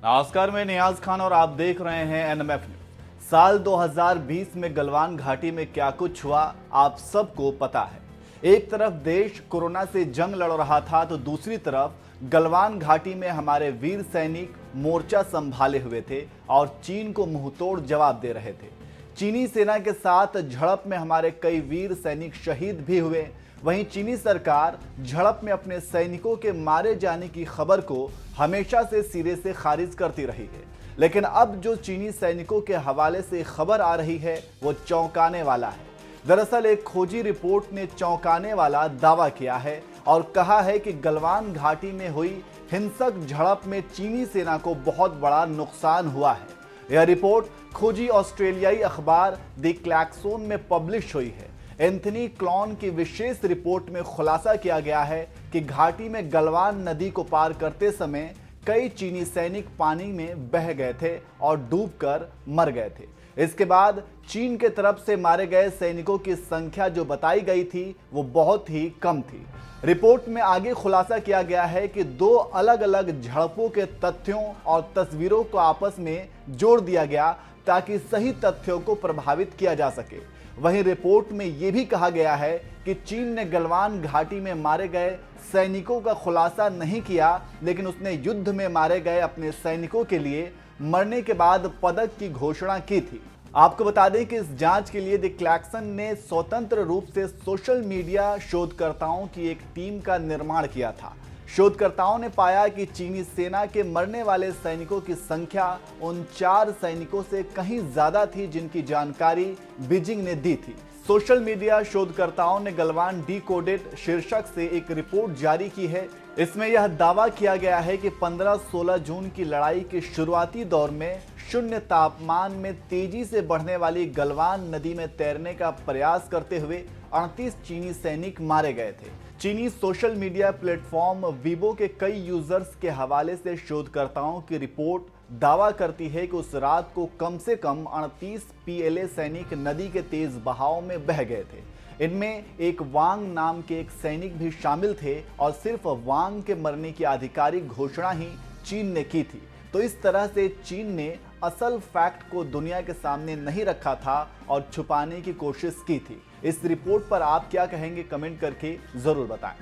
नमस्कार, मैं नियाज खान और आप देख रहे हैं एनएमएफ न्यूज। साल 2020 में गलवान घाटी में क्या कुछ हुआ आप सबको पता है। एक तरफ देश कोरोना से जंग लड़ रहा था तो दूसरी तरफ गलवान घाटी में हमारे वीर सैनिक मोर्चा संभाले हुए थे और चीन को मुंहतोड़ जवाब दे रहे थे। चीनी सेना के साथ झड़प में हमारे कई वीर सैनिक शहीद भी हुए। वहीं चीनी सरकार झड़प में अपने सैनिकों के मारे जाने की खबर को हमेशा से सिरे से खारिज करती रही है, लेकिन अब जो चीनी सैनिकों के हवाले से खबर आ रही है वो चौंकाने वाला है। दरअसल एक खोजी रिपोर्ट ने चौंकाने वाला दावा किया है और कहा है कि गलवान घाटी में हुई हिंसक झड़प में चीनी सेना को बहुत बड़ा नुकसान हुआ है। यह रिपोर्ट खोजी ऑस्ट्रेलियाई अखबार द क्लैक्सोन में पब्लिश हुई है। एंथनी क्लॉन की विशेष रिपोर्ट में खुलासा किया गया है कि घाटी में गलवान नदी को पार करते समय कई चीनी सैनिक पानी में बह गए थे और डूबकर मर गए थे। इसके बाद चीन के तरफ से मारे गए सैनिकों की संख्या जो बताई गई थी वो बहुत ही कम थी। रिपोर्ट में आगे खुलासा किया गया है कि दो अलग अलग झड़पों के तथ्यों और तस्वीरों को आपस में जोड़ दिया गया ताकि सही तथ्यों को प्रभावित किया जा सके। वहीं रिपोर्ट में यह भी कहा गया है कि चीन ने गलवान घाटी में मारे गए सैनिकों का खुलासा नहीं किया, लेकिन उसने युद्ध में मारे गए अपने सैनिकों के लिए मरने के बाद पदक की घोषणा की थी। आपको बता दें कि इस जांच के लिए द क्लैक्सन ने स्वतंत्र रूप से सोशल मीडिया शोधकर्ताओं की एक टीम का निर्माण किया था। शोधकर्ताओं ने पाया कि चीनी सेना के मरने वाले सैनिकों की संख्या उन 4 सैनिकों से कहीं ज्यादा थी जिनकी जानकारी बीजिंग ने दी थी। सोशल मीडिया शोधकर्ताओं ने गलवान डिकोडेड शीर्षक से एक रिपोर्ट जारी की है। इसमें यह दावा किया गया है कि 15-16 जून की लड़ाई के शुरुआती दौर में शून्य तापमान में तेजी से बढ़ने वाली गलवान नदी में तैरने का प्रयास करते हुए 38 चीनी सैनिक मारे गए थे। चीनी सोशल मीडिया प्लेटफॉर्म वीबो के कई यूजर्स के हवाले से शोधकर्ताओं की रिपोर्ट दावा करती है कि उस रात को कम से कम 38 पीएलए सैनिक नदी के तेज बहाव में बह गए थे। इनमें एक वांग नाम के एक सैनिक भी शामिल थे और सिर्फ वांग के मरने की आधिकारिक घोषणा ही चीन ने की थी। तो इस तरह से चीन ने असल फैक्ट को दुनिया के सामने नहीं रखा था और छुपाने की कोशिश की थी। इस रिपोर्ट पर आप क्या कहेंगे, कमेंट करके जरूर बताएं।